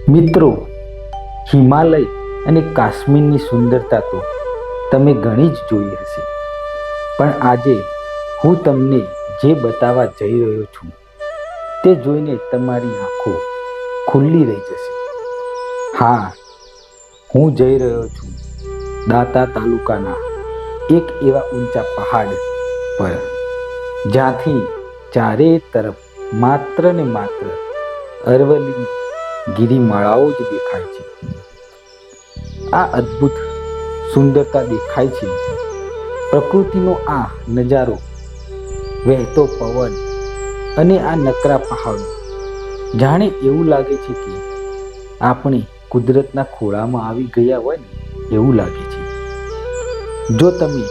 મિત્રો, હિમાલય અને કાશ્મીરની સુંદરતા તો તમે ઘણી જ જોઈ હશે, પણ આજે હું તમને જે બતાવવા જઈ રહ્યો છું તે જોઈને તમારી આંખો ખુલ્લી રહી જશે. હા, હું જઈ રહ્યો છું દાંતા તાલુકાના એક એવા ઊંચા પહાડ પર જ્યાંથી ચારેય તરફ માત્ર ને માત્ર અરવલ્લી ગિરિમાળાઓ જ દેખાય છે. આ અદ્ભુત સુંદરતા દેખાય છે. પ્રકૃતિનો આ નજારો, વહેતો પવન અને આ નકરા પહાડો, જાણે એવું લાગે છે કે આપણે કુદરતના ખોળામાં આવી ગયા હોય ને એવું લાગે છે. જો તમે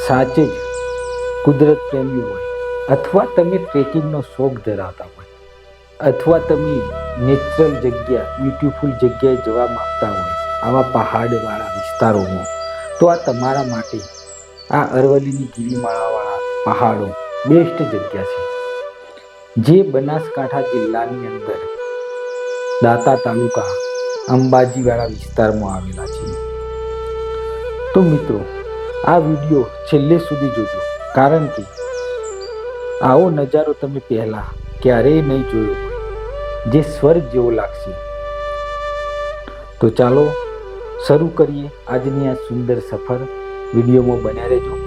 સાચે જ કુદરત પ્રેમી હોય, અથવા તમે ટ્રેકિંગનો શોખ ધરાવતા હોય, અથવા તમે નેચરલ જગ્યા, બ્યુટીફુલ જગ્યાએ જવા માંગતા હોય આવા પહાડવાળા વિસ્તારોમાં, તો આ તમારા માટે આ અરવલ્લીની ગિરિમાળાવાળા પહાડો બેસ્ટ જગ્યા છે, જે બનાસકાંઠા જિલ્લાની અંદર દાંતા તાલુકા અંબાજીવાળા વિસ્તારમાં આવેલા છે. તો મિત્રો, આ વિડીયો છેલ્લે સુધી જોજો, કારણ કે આવો નજારો તમે પહેલા ક્યારેય નહીં જોયો હોય, જે સ્વર્ગ જેવો લાગશે. તો ચાલો શરૂ કરીએ આજની આ સુંદર સફર. વિડીયોમાં બન્યા રહેજો.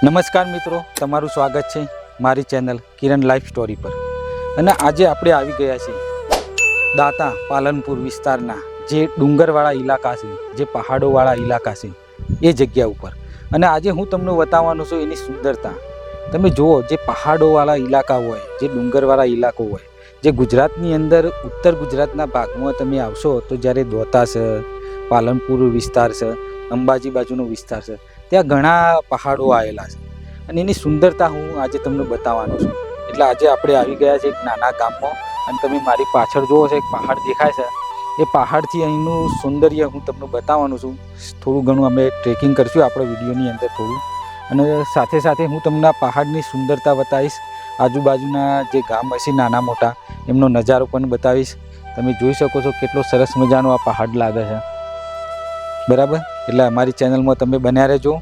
નમસ્કાર મિત્રો, તમારું સ્વાગત છે મારી ચેનલ કિરણ લાઈફ સ્ટોરી પર. અને આજે આપણે આવી ગયા છીએ દાંતા પાલનપુર વિસ્તારના જે ડુંગરવાળા ઇલાકા છે, જે પહાડોવાળા ઇલાકા છે એ જગ્યા ઉપર. અને આજે હું તમને બતાવવાનો છું એની સુંદરતા. તમે જુઓ, જે પહાડોવાળા ઇલાકા હોય, જે ડુંગરવાળા ઇલાકો હોય, જે ગુજરાતની અંદર ઉત્તર ગુજરાતના ભાગમાં તમે આવશો તો જ્યારે દોતા છે, પાલનપુર વિસ્તાર છે, અંબાજી બાજુનો વિસ્તાર છે, ત્યાં ઘણા પહાડો આવેલા છે અને એની સુંદરતા હું આજે તમને બતાવવાનો છું. એટલે આજે આપણે આવી ગયા છે એક નાના ગામમાં, અને તમે મારી પાછળ જુઓ છો એક પહાડ દેખાય છે. એ પહાડથી અહીંનું સૌંદર્ય હું તમને બતાવવાનું છું. થોડું ઘણું અમે ટ્રેકિંગ કરીશું આપણે વિડીયોની અંદર થોડું, અને સાથે સાથે હું તમને આ પહાડની સુંદરતા બતાવીશ. આજુબાજુના જે ગામ હશે નાના મોટા, એમનો નજારો પણ બતાવીશ. તમે જોઈ શકો છો કેટલો સરસ મજાનો આ પહાડ લાગે છે, બરાબર. એટલે અમારી ચેનલમાં તમે બન્યા રહેજો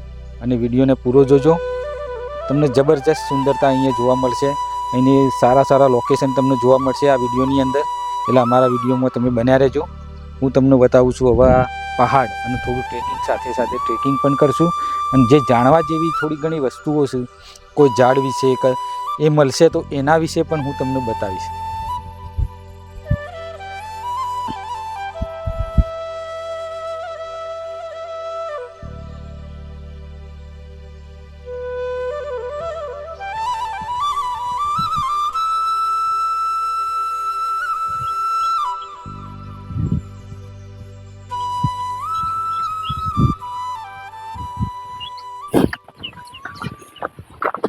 અને વિડીયોને પૂરો જોજો. તમને જબરજસ્ત સુંદરતા અહીંયા જોવા મળશે. અહીંની સારા સારા લોકેશન તમને જોવા મળશે આ વિડીયોની અંદર. એટલે અમારા વિડીયોમાં તમે બન્યા રહેજો. હું તમને બતાવું છું હવે આ પહાડ, અને થોડું ટ્રેકિંગ સાથે સાથે ટ્રેકિંગ પણ કરશું. અને જે જાણવા જેવી થોડી ઘણી વસ્તુઓ છે, કોઈ ઝાડ વિશે એ મળશે તો એના વિશે પણ હું તમને બતાવીશ.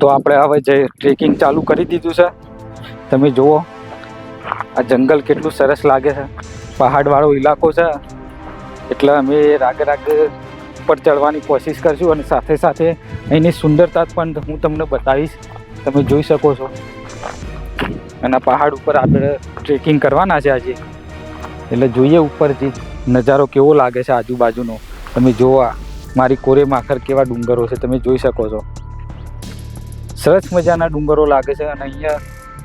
તો આપણે હવે જે ટ્રેકિંગ ચાલુ કરી દીધું છે. તમે જુઓ આ જંગલ કેટલું સરસ લાગે છે, પહાડવાળો ઇલાકો છે. એટલે અમે રાગે ઉપર ચડવાની કોશિશ કરશું, અને સાથે સાથે અહીંની સુંદરતા પણ હું તમને બતાવીશ. તમે જોઈ શકો છો. અને પહાડ ઉપર આપણે ટ્રેકિંગ કરવાના છે આજે. એટલે જોઈએ ઉપર જે નજારો કેવો લાગે છે આજુબાજુનો. તમે જુઓ મારી કોરે માખર કેવા ડુંગરો છે, તમે જોઈ શકો છો. સરસ મજાના ડુંગરો લાગે છે. અને અહીંયા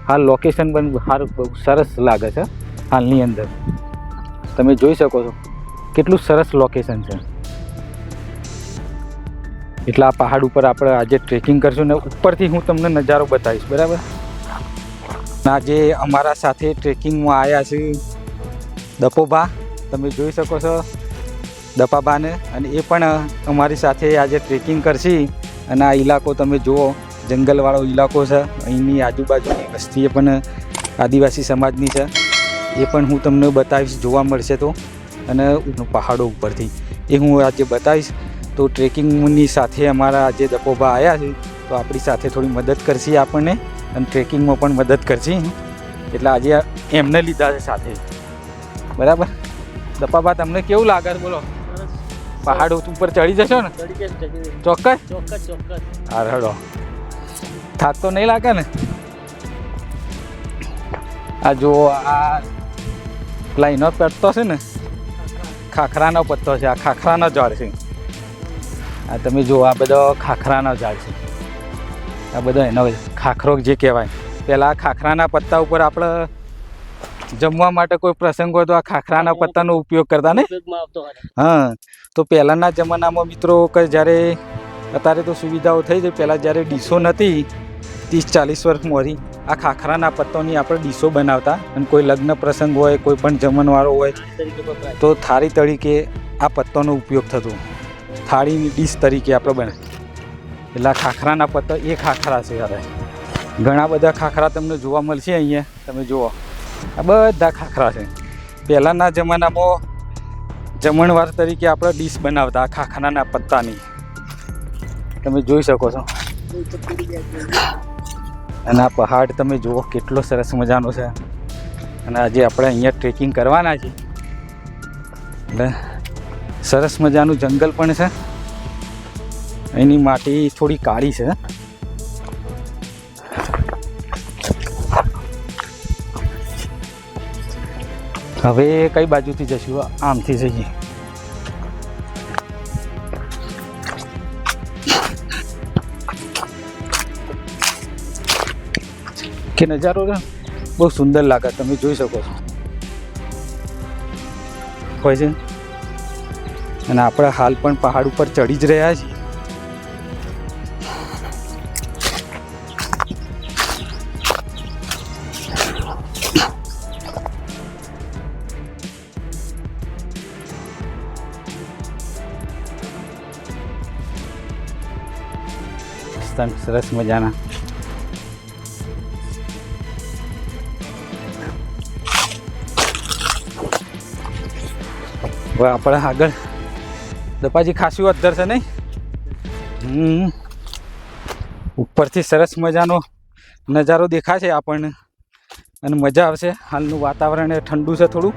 હાલ લોકેશન પણ બહુ સરસ લાગે છે હાલની અંદર. તમે જોઈ શકો છો કેટલું સરસ લોકેશન છે. એટલે આ પહાડ ઉપર આપણે આજે ટ્રેકિંગ કરશું, ને ઉપરથી હું તમને નજારો બતાવીશ, બરાબર. આજે અમારા સાથે ટ્રેકિંગમાં આવ્યા છે દપોભા, તમે જોઈ શકો છો. દપાબાને, અને એ પણ અમારી સાથે આજે ટ્રેકિંગ કરશે. અને આ ઇલાકો તમે જુઓ, જંગલવાળો ઇલાકો છે. અહીંની આજુબાજુની વસ્તી પણ આદિવાસી સમાજની છે. એ પણ હું તમને બતાવીશ, જોવા મળશે તો. અને પહાડો ઉપરથી એ હું આજે બતાવીશ. તો ટ્રેકિંગની સાથે અમારા આજે દપોબા આવ્યા છે, તો આપણી સાથે થોડી મદદ કરશે આપણને, અને ટ્રેકિંગમાં પણ મદદ કરશે. એટલે આજે એમને લીધા છે સાથે. બરાબર દપાબા, તમને કેવું લાગે છે બોલો? પહાડ ઉપર ચડી જશો ને? ચોક્કસ હા, હડો. થાક તો નહીં લાગે ને? આ જો આ લાઈનો પત્તો છે ને, ખાખરાનો પત્તો છે. આ ખાખરાનો ઝાડ છે. આ તમે જુઓ, આ બધો ખાખરાનો ઝાડ છે. આ બધો એનો ખાખરો જે કહેવાય. પહેલાં આ ખાખરાના પત્તા ઉપર આપણે જમવા માટે કોઈ પ્રસંગ હોય તો આ ખાખરાના પત્તાનો ઉપયોગ કરતા ને? હા, તો પહેલાંના જમાનામાં મિત્રો કે જ્યારે, અત્યારે તો સુવિધાઓ થઈ છે, પહેલાં જ્યારે ડીશો નથી 30-40 વર્ષ મોરી, આ ખાખરાના પત્તોની આપણે ડીશો બનાવતા. અને કોઈ લગ્ન પ્રસંગ હોય, કોઈ પણ જમણવાળો હોય તો થાળી તરીકે આ પત્તોનો ઉપયોગ થતો. થાળીની ડીશ તરીકે આપણે બને. એટલે આ ખાખરાના પત્તા એ ખાખરા છે. યાર ઘણા બધા ખાખરા તમને જોવા મળશે અહીંયા. તમે જુઓ, આ બધા ખાખરા છે. પહેલાંના જમાનામાં જમણવાર તરીકે આપણે ડીશ બનાવતા આ ખાખરાના પત્તાની. તમે જોઈ શકો છો. અને આ પહાડ તમે જુઓ કેટલો સરસ મજાનો છે. અને આજે આપણે અહીંયા ટ્રેકિંગ કરવાના છીએ. એટલે સરસ મજાનું જંગલ પણ છે. એની માટી થોડી કાળી છે. હવે કઈ બાજુથી જશું? આમથી જઈએ. કે નજારો બહુ સુંદર લાગે, તમે જોઈ શકો છો. હોય છે. અને આપણે હાલ પણ પહાડ ઉપર ચડી જ રહ્યા છીએ. સરસ મજાના હવે આપણે આગળ દપાજી ખાસું અદ્ધર છે નહીં? ઉપરથી સરસ મજાનો નજારો દેખાશે આપણને અને મજા આવશે. હાલનું વાતાવરણ એ ઠંડુ છે થોડું.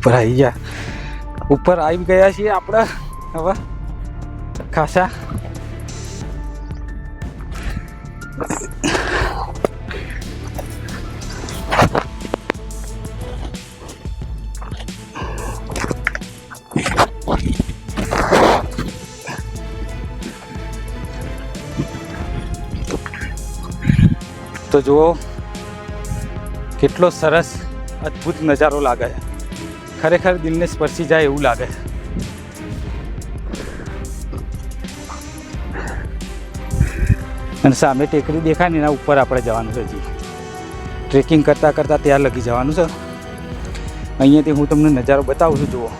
ઉપર આવી ગયા, ઉપર આવી ગયા છીએ આપણે હવે ખાસા. તો જુઓ કેટલો સરસ અદ્ભુત નજારો લાગે છે. ખરેખર દિલને સ્પર્શી જાય એવું લાગે છે. અને સામે ટેકરી દેખાય ને એના ઉપર આપણે જવાનું છે. હજી ટ્રેકિંગ કરતાં કરતાં ત્યાં લગી જવાનું છે. અહીંયાથી હું તમને નજારો બતાવું છું. જુઓ,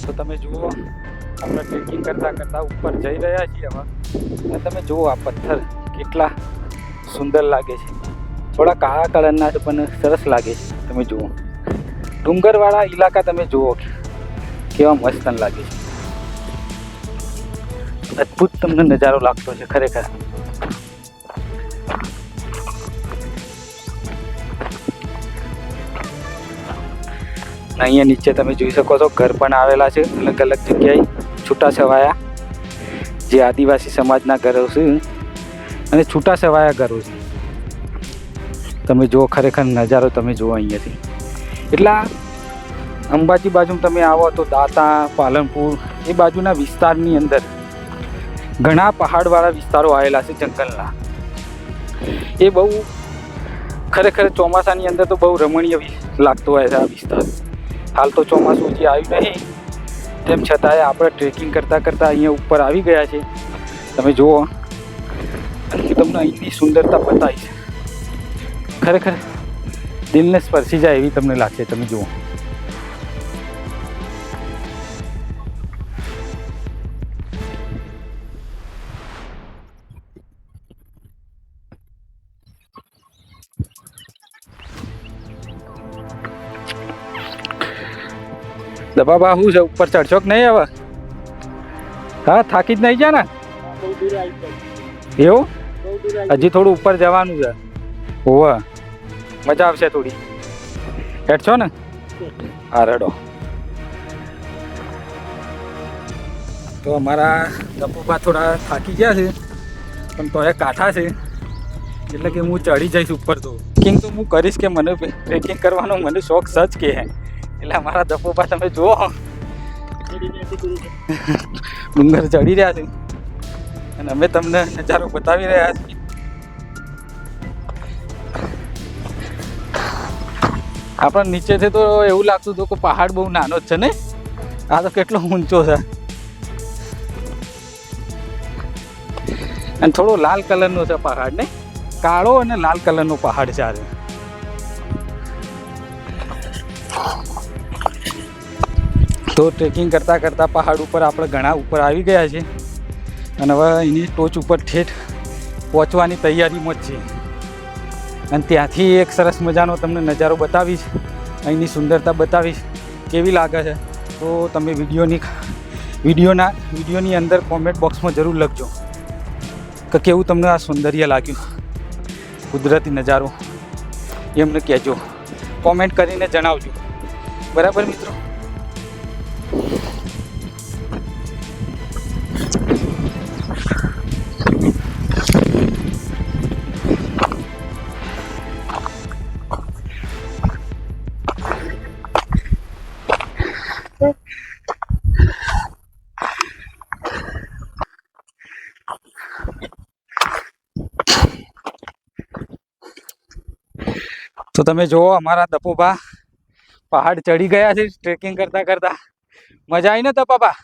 તો તમે જુઓ આપણે ટ્રેકિંગ કરતાં કરતાં ઉપર જઈ રહ્યા છીએ હવે, અને તમે જુઓ આ પથ્થર કેટલા સુંદર લાગે છે. થોડા કાળા કલરના છે પણ સરસ લાગે છે. તમે જુઓ ડુંગરવાળા ઇલાકા તમે જુઓ કેવા મસ્ત લાગે છે. અદ્ભુત તમને નજારો લાગતો છે ખરેખર. અહીંયા નીચે તમે જોઈ શકો છો ઘર પણ આવેલા છે અલગ અલગ જગ્યાએ છૂટાછવાયા, જે આદિવાસી સમાજના ઘરો છે અને છૂટાછવાયા ઘરો છે. તમે જુઓ ખરેખર નજારો તમે જુઓ અહીંયાથી. એટલા અંબાજી બાજુ તમે આવો તો દાંતા, પાલનપુર એ બાજુના વિસ્તારની અંદર ઘણા પહાડવાળા વિસ્તારો આવેલા છે જંગલના. એ બહુ ખરેખર ચોમાસાની અંદર તો બહુ રમણીય લાગતો હોય છે આ વિસ્તાર. હાલ તો ચોમાસું હજી આવ્યું નહીં, તેમ છતાંય આપણે ટ્રેકિંગ કરતાં કરતાં અહીંયા ઉપર આવી ગયા છે. તમે જુઓ તમને અહીંની સુંદરતા બતાવી છે. ખરેખર દિલને સ્પર્શી જાય એવી તમને લાગશે. તમે જુઓ દબાબા શું છે ઉપર ચડશો કે નહીં હવે? હા થાકી જ નહીં ગયા ને? એવું હજી થોડું ઉપર જવાનું છે. હોવે મજા આવશે થોડી. હેડ છો ને? હા રેડો. તો અમારા દપોબા થોડા થાકી ગયા છે પણ તો એ કાઠા છે એટલે કે હું ચડી જઈશ ઉપર. તો ટ્રેકિંગ તો હું કરીશ કે મને ટ્રેકિંગ કરવાનો મને શોખ સચ કે હે. એટલે અમારા દપોબા તમે જુઓ ડુંગર ચડી રહ્યા છે અને અમે તમને નજારો બતાવી રહ્યા છીએ. આપણે નીચેથી તો એવું લાગતું હતું કે પહાડ બહુ નાનો જ છે ને, આ તો કેટલો ઊંચો છે. અને થોડો લાલ કલરનો છે પહાડ ને, કાળો અને લાલ કલરનો પહાડ છે આ. તો ટ્રેકિંગ કરતાં કરતાં પહાડ ઉપર આપણે ઘણા ઉપર આવી ગયા છે અને હવે એની ટોચ ઉપર ઠેઠ પહોંચવાની તૈયારીમાં જ છે. અને ત્યાંથી એક સરસ મજાનો તમને નજારો બતાવીશ, અહીંની સુંદરતા બતાવીશ કેવી લાગે છે. તો તમે વિડીયોની અંદર કોમેન્ટ બોક્સમાં જરૂર લખજો કે કેવું તમને આ સૌંદર્ય લાગ્યું, કુદરતી નજારો એમને કહેજો, કોમેન્ટ કરીને જણાવજો. બરાબર મિત્રો? તો તમે જુઓ અમારા દપોબા પહાડ ચડી ગયા છે ટ્રેકિંગ કરતાં કરતાં. મજા આવી ને દપોબા?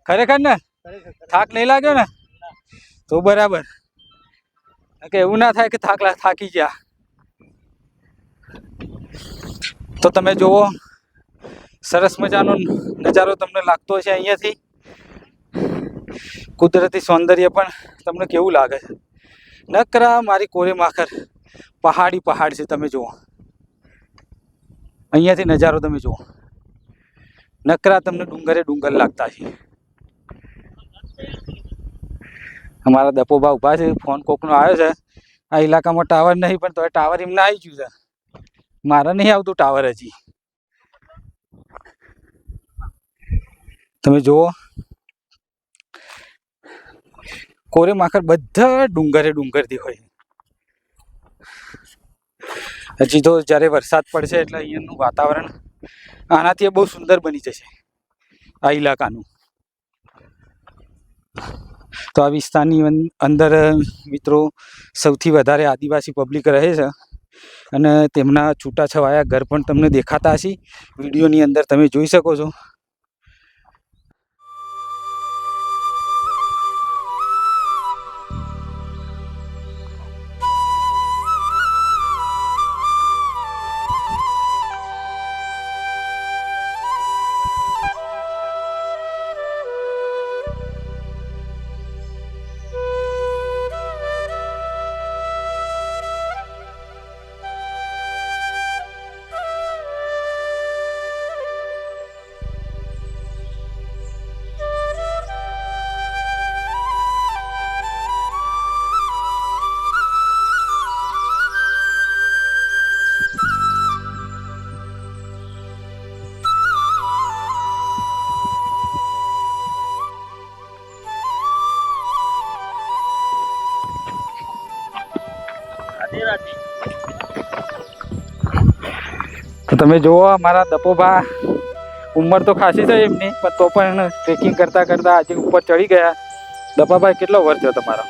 ખરેખર ને? થાક નહીં લાગ્યો ને? તો બરાબર, કે એવું ના થાય કે થાકી ગયા. તો તમે જુઓ સરસ મજાનો નજારો તમને લાગતો હશે અહીંયાથી. કુદરતી સૌંદર્ય પણ તમને કેવું લાગે છે? નકરા મારી કોરે માખર પહાડી પહાડ છે. તમે જુઓ અહીંયાથી નજારો તમે જુઓ, નકરા તમને ડુંગરે ડુંગર લાગતા છે. અમારા દપોબા ઊભા છે, ફોન કોકનો આવ્યો છે. આ ઇલાકામાં ટાવર નહીં પણ તો ટાવર એમને આવી ગયું છે, મારે નહીં આવતું ટાવર હજી. તમે જુઓ કોરે માખર બધા ડુંગરથી હોય. હજી તો જ્યારે વરસાદ પડશે એટલે અહીંયાનું વાતાવરણ આનાથી બહુ સુંદર બની જશે આ ઇલાકાનું. તો આ વિસ્તારની અંદર મિત્રો સૌથી વધારે આદિવાસી પબ્લિક રહે છે અને તેમના છૂટાછવાયા ઘર પણ તમને દેખાતા હશે વિડીયોની અંદર, તમે જોઈ શકો છો. તમે જુઓ અમારા દપોબા ઉંમર તો ખાસી છે એમની, પણ તો પણ ટ્રેકિંગ કરતા કરતા આજે ઉપર ચડી ગયા. દપાભાઈ કેટલો વર્ષ થયો તમારો?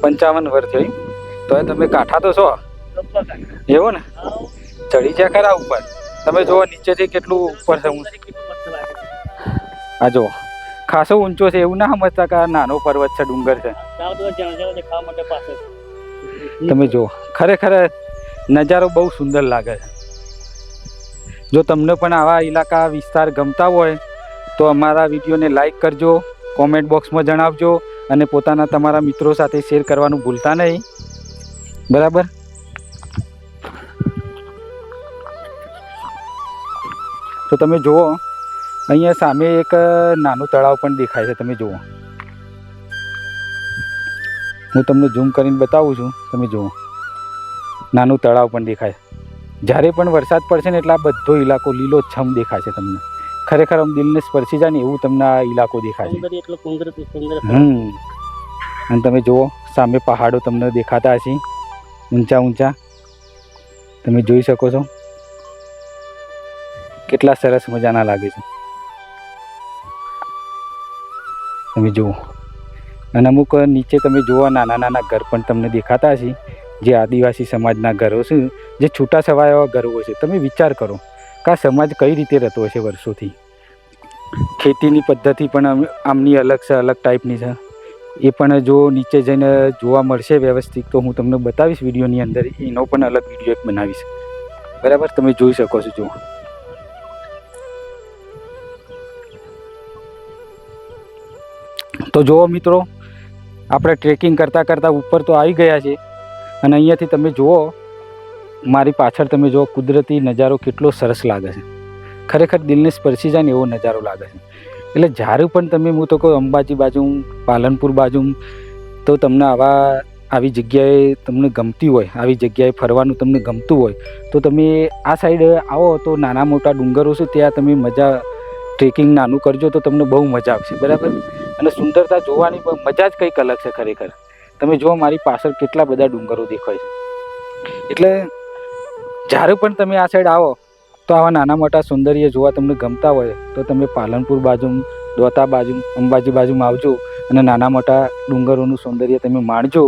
55 વર્ષ થઈ. તો તમે કાઠા તો છો એવું ને? ચડી જ્યાં ખરા ઉપર. તમે જુઓ નીચેથી કેટલું ઉપર છે. આ જુઓ ખાસો ઊંચો છે, એવું ના સમજતા કે નાનો પર્વત છે, ડુંગર છે. તમે જુઓ ખરેખર નજારો બહુ સુંદર લાગે છે. જો તમને પણ આવા ઇલાકા વિસ્તાર ગમતા હોય તો અમારા વિડીયોને લાઈક કરજો, કોમેન્ટ બોક્સમાં જણાવજો અને પોતાના તમારા મિત્રો સાથે શેર કરવાનું ભૂલતા નહીં. બરાબર? તો તમે જુઓ અહીંયા સામે એક નાનું તળાવ પણ દેખાય છે. તમે જુઓ, હું તમને ઝૂમ કરીને બતાવું છું. તમે જુઓ નાનું તળાવ પણ દેખાય. જ્યારે પણ વરસાદ પડશે ને એટલે આ બધો ઇલાકો લીલોછમ દેખાશે તમને. ખરેખર આમ દિલને સ્પર્શી જાય ને એવું તમને આ ઇલાકો દેખાશે. અને તમે જુઓ સામે પહાડો તમને દેખાતા હશે ઊંચા ઊંચા. તમે જોઈ શકો છો કેટલા સરસ મજાના લાગે છે. તમે જુઓ અને અમુક નીચે તમે જુઓ નાના નાના ઘર પણ તમને દેખાતા હશે, જે આદિવાસી સમાજના ઘરો છે, જે છૂટાછવાયા ઘરો છે. તમે વિચાર કરો કે આ સમાજ કઈ રીતે રહેતો હશે વર્ષોથી. ખેતીની પદ્ધતિ પણ આમની અલગ છે, અલગ ટાઈપની છે. એ પણ જો નીચે જઈને જોવા મળશે વ્યવસ્થિત તો હું તમને બતાવીશ વિડીયોની અંદર. એનો પણ અલગ વિડીયો એક બનાવીશ. બરાબર? તમે જોઈ શકો છો. જુઓ તો જુઓ મિત્રો, આપણે ટ્રેકિંગ કરતાં કરતાં ઉપર તો આવી ગયા છે અને અહીંયાથી તમે જુઓ મારી પાછળ તમે જુઓ કુદરતી નજારો કેટલો સરસ લાગે છે. ખરેખર દિલને સ્પર્શી જાય ને એવો નજારો લાગે છે. એટલે જ્યારે પણ તમે, હું તો કહું અંબાજી બાજુ, પાલનપુર બાજુ, તો તમને આવી જગ્યાએ તમને ગમતી હોય, આવી જગ્યાએ ફરવાનું તમને ગમતું હોય તો તમે આ સાઈડ આવો તો નાના મોટા ડુંગરો છે ત્યાં તમે મજા ટ્રેકિંગ નાનું કરજો તો તમને બહુ મજા આવશે. બરાબર? અને સુંદરતા જોવાની મજા જ કંઈક અલગ છે. ખરેખર તમે જુઓ મારી પાછળ કેટલા બધા ડુંગરો દેખાય છે. એટલે જ્યારે પણ તમે આ સાઈડ આવો તો આવા નાના મોટા સૌંદર્ય જોવા તમને ગમતા હોય તો તમે પાલનપુર બાજુ, દોતા બાજુ, અંબાજી બાજુમાં આવજો અને નાના મોટા ડુંગરોનું સૌંદર્ય તમે માણજો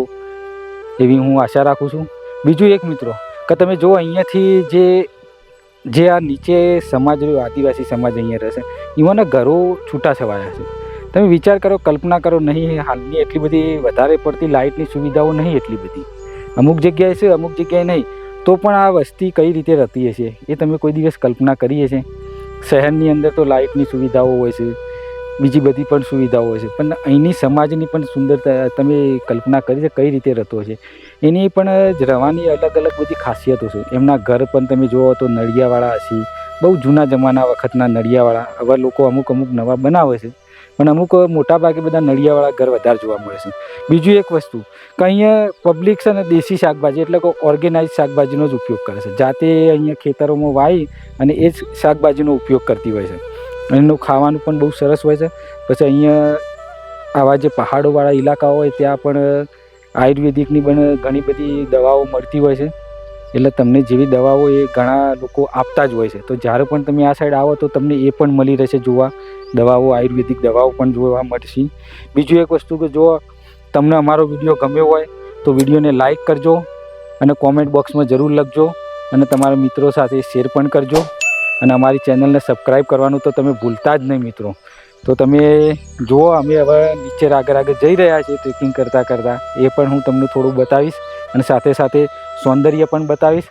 એવી હું આશા રાખું છું. બીજું એક મિત્રો કે તમે જુઓ અહીંયાથી જે આ નીચે સમાજ રહ્યો, આદિવાસી સમાજ અહીંયા રહેશે, એવાના ઘરો છૂટાછવાયા છે. તમે વિચાર કરો, કલ્પના કરો. નહીં હાલની એટલી બધી વધારે પડતી લાઇટની સુવિધાઓ નહીં એટલી બધી. અમુક જગ્યાએ છે, અમુક જગ્યાએ નહીં. તો પણ આ વસ્તી કઈ રીતે રહેતી હશે એ તમે કોઈ દિવસ કલ્પના કરી હશે? શહેરની અંદર તો લાઇટની સુવિધાઓ હોય છે, બીજી બધી પણ સુવિધાઓ હોય છે, પણ અહીંની સમાજની પણ સુંદરતા તમે કલ્પના કરી છે કઈ રીતે રહેતો હશે? એની પણ રહેવાની અલગ અલગ બધી ખાસિયતો છે. એમના ઘર પણ તમે જુઓ તો નળિયાવાળા હશે, બહુ જૂના જમાના વખતના નળિયાવાળા. હવે લોકો અમુક નવા બનાવે છે, પણ અમુક મોટાભાગે બધા નળિયાવાળા ઘર વધારે જોવા મળે છે. બીજું એક વસ્તુ કે અહીંયા પબ્લિક છે ને દેશી શાકભાજી એટલે કે ઓર્ગેનાઇઝ શાકભાજીનો જ ઉપયોગ કરે છે. જાતે અહીંયા ખેતરોમાં વાવી અને એ જ શાકભાજીનો ઉપયોગ કરતી હોય છે. એનું ખાવાનું પણ બહુ સરસ હોય છે. પછી અહીંયા આવા જે પહાડોવાળા ઇલાકાઓ હોય ત્યાં પણ આયુર્વેદિકની પણ ઘણી બધી દવાઓ મળતી હોય છે. એટલે તમને જેવી દવાઓ એ ઘણા લોકો આપતા જ હોય છે. તો જ્યારે પણ તમે આ સાઈડ આવો તો તમને એ પણ મળી રહેશે જોવા. દવાઓ, આયુર્વેદિક દવાઓ પણ જોવા મળશે. બીજું એક વસ્તુ કે જો તમને અમારો વિડીયો ગમ્યો હોય તો વિડીયોને લાઈક કરજો અને કોમેન્ટ બોક્સમાં જરૂર લખજો અને તમારા મિત્રો સાથે શેર પણ કરજો અને અમારી ચેનલને સબસ્ક્રાઈબ કરવાનું તો તમે ભૂલતા જ નહીં મિત્રો. તો તમે જુઓ અમે હવે નીચે આગળ જઈ રહ્યા છીએ ટ્રેકિંગ કરતાં કરતાં. એ પણ હું તમને થોડું બતાવીશ અને સાથે સાથે સૌંદર્ય પણ બતાવીશ.